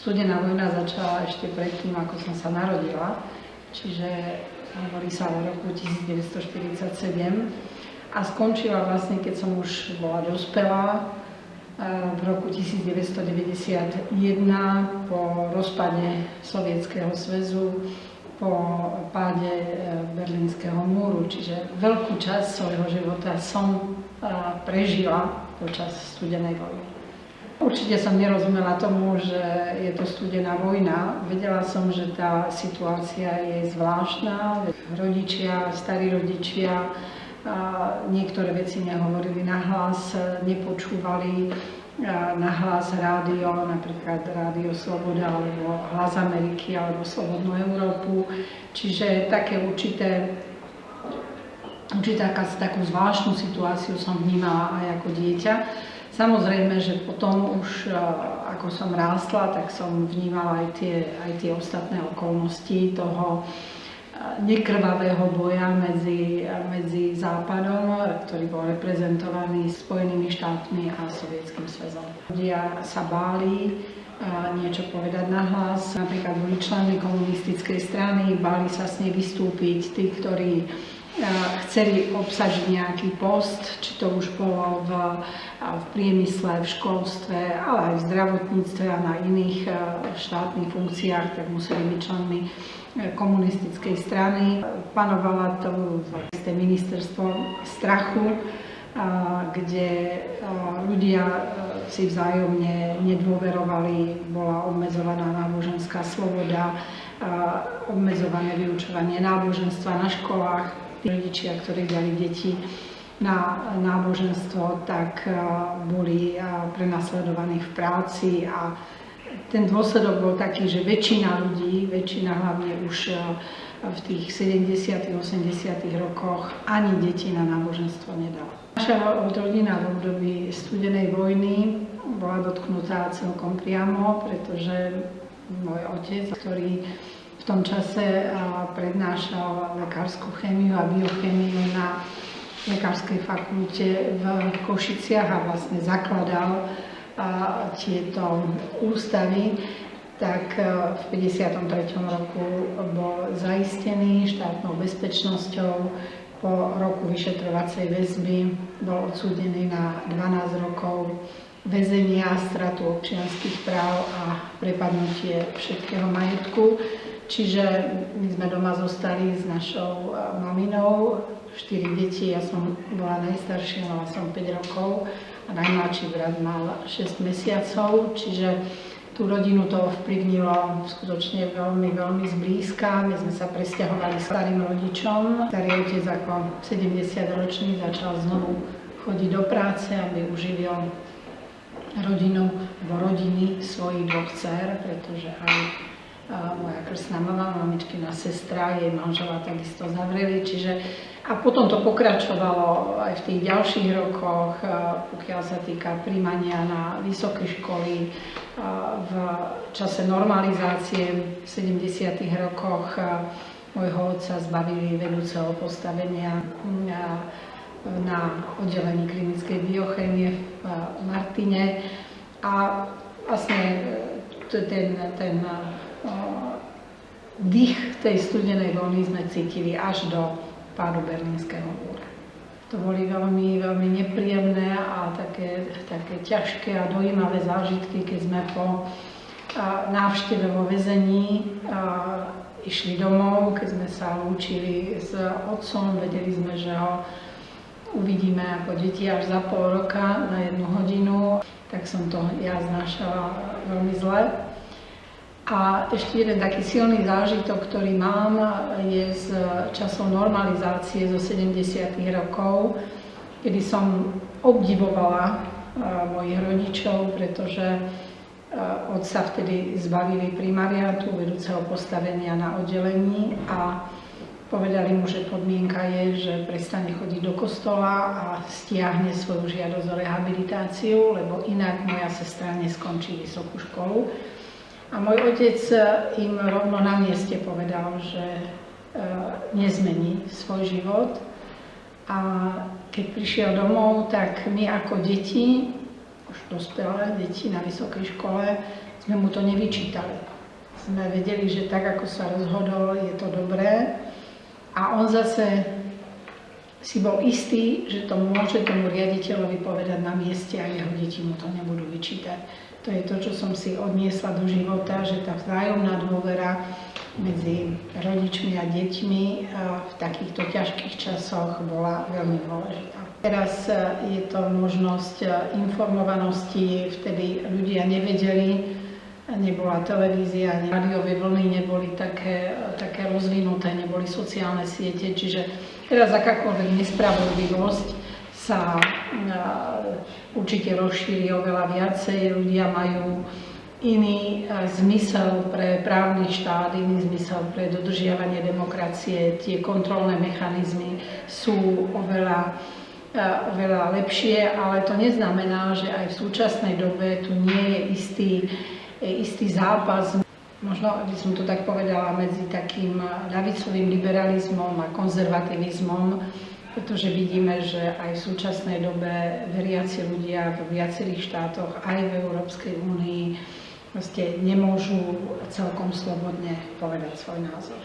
Studená vojna začala ešte predtým, ako som sa narodila, čiže hovorí sa o roku 1947 a skončila vlastne, keď som už bola dospelá, v roku 1991 po rozpade Sovietskeho zväzu, po páde Berlínskeho múru, čiže veľkú časť svojho života som prežila počas studenej vojny. Určite som nerozumela tomu, že je to studená vojna. Vedela som, že tá situácia je zvláštna. Rodičia, starí rodičia niektoré veci nehovorili nahlas, nepočúvali nahlas rádio, napríklad Rádio Sloboda, alebo Hlas Ameriky, alebo Slobodnú Európu. Čiže také takú zvláštnu situáciu som vnímala aj ako dieťa. Samozrejme, že potom už ako som rástla, tak som vnímala aj tie ostatné okolnosti toho nekrvavého boja medzi Západom, ktorý bol reprezentovaný Spojenými štátmi a Sovietským zväzom. Ľudia sa báli niečo povedať nahlas, napríklad boli členmi komunistickej strany, báli sa s nej vystúpiť, tí, ktorí chceli obsadiť nejaký post, či to už bolo v priemysle, v školstve, ale aj v zdravotníctve a na iných štátnych funkciách, tak museli byť členmi komunistickej strany. Panovala to isté ministerstvo strachu, kde ľudia si vzájomne nedôverovali, bola obmedzovaná náboženská sloboda, obmedzované vyučovanie náboženstva na školách. Tí rodičia, ktorí dali deti na náboženstvo, tak boli prenasledovaní v práci a ten dôsledok bol taký, že väčšina ľudí, hlavne už v tých 70. 80. rokoch ani deti na náboženstvo nedala. Naša rodina v období studenej vojny bola dotknutá celkom priamo, pretože môj otec, ktorý v tom čase prednášal lekárskú chémiu a biochémiu na lekárskej fakulte v Košiciach a vlastne zakladal tieto ústavy, tak v 53. roku bol zaistený štátnou bezpečnosťou. Po roku vyšetrovacej väzby bol odsúdený na 12 rokov väzenia, stratu občianskych práv a prepadnutie všetkého majetku. Čiže my sme doma zostali s našou maminou, 4 deti, ja som bola najstaršia, mala som 5 rokov a najmladší brat mal 6 mesiacov, čiže tú rodinu to ovplyvnilo skutočne veľmi, veľmi zblízka. My sme sa presťahovali s starým rodičom. Starý otec ako 70-ročný začal znovu chodiť do práce, aby uživil rodiny svojich 2 dcér, pretože aj moja krstná mama, mamičkina sestra, jej manžela takisto zavreli. A potom to pokračovalo aj v tých ďalších rokoch, pokiaľ sa týka prijímania na vysoké školy. V čase normalizácie v 70. rokoch môjho otca zbavili vedúceho postavenia na oddelení klinickej biochémie v Martine. A vlastne ten dých tej studenej vojny sme cítili až do pádu Berlínskeho múra. To boli veľmi, veľmi nepríjemné a také ťažké a dojímavé zážitky, keď sme po návšteve vo väzení išli domov, keď sme sa lúčili s otcom, vedeli sme, že ho uvidíme ako deti až za pol roka na 1 hodinu, tak som to ja znášala veľmi zle. A ešte jeden taký silný zážitok, ktorý mám, je z časov normalizácie zo 70. rokov, kedy som obdivovala mojich rodičov, pretože otca vtedy zbavili primariátu, vedúceho postavenia na oddelení a povedali mu, že podmienka je, že prestane chodiť do kostola a stiahne svoju žiadosť o rehabilitáciu, lebo inak moja sestra neskončí vysokú školu. A môj otec im rovno na mieste povedal, že nezmení svoj život. A keď prišiel domov, tak my ako deti, už dospelé deti na vysokej škole, sme mu to nevyčítali. Sme vedeli, že tak, ako sa rozhodol, je to dobré. A on zase si bol istý, že to môže tomu riaditeľovi povedať na mieste a jeho deti mu to nebudú vyčítať. To je to, čo som si odniesla do života, že tá vzájomná dôvera medzi rodičmi a deťmi v takýchto ťažkých časoch bola veľmi dôležitá. Teraz je to možnosť informovanosti, vtedy ľudia nevedeli, nebola televízia, ani rádiové vlny neboli také rozvinuté, neboli sociálne siete, čiže teraz akákoľvek nespravodlivosť sa určite rozšíri oveľa viacej. Ľudia majú iný zmysel pre právny štát, iný zmysel pre dodržiavanie demokracie. Tie kontrolné mechanizmy sú oveľa lepšie, ale to neznamená, že aj v súčasnej dobe tu nie je istý zápas, možno by som to tak povedala, medzi takým ľavicovým liberalizmom a konzervativizmom, pretože vidíme, že aj v súčasnej dobe veriaci ľudia v viacerých štátoch, aj v Európskej únii, nemôžu celkom slobodne povedať svoj názor.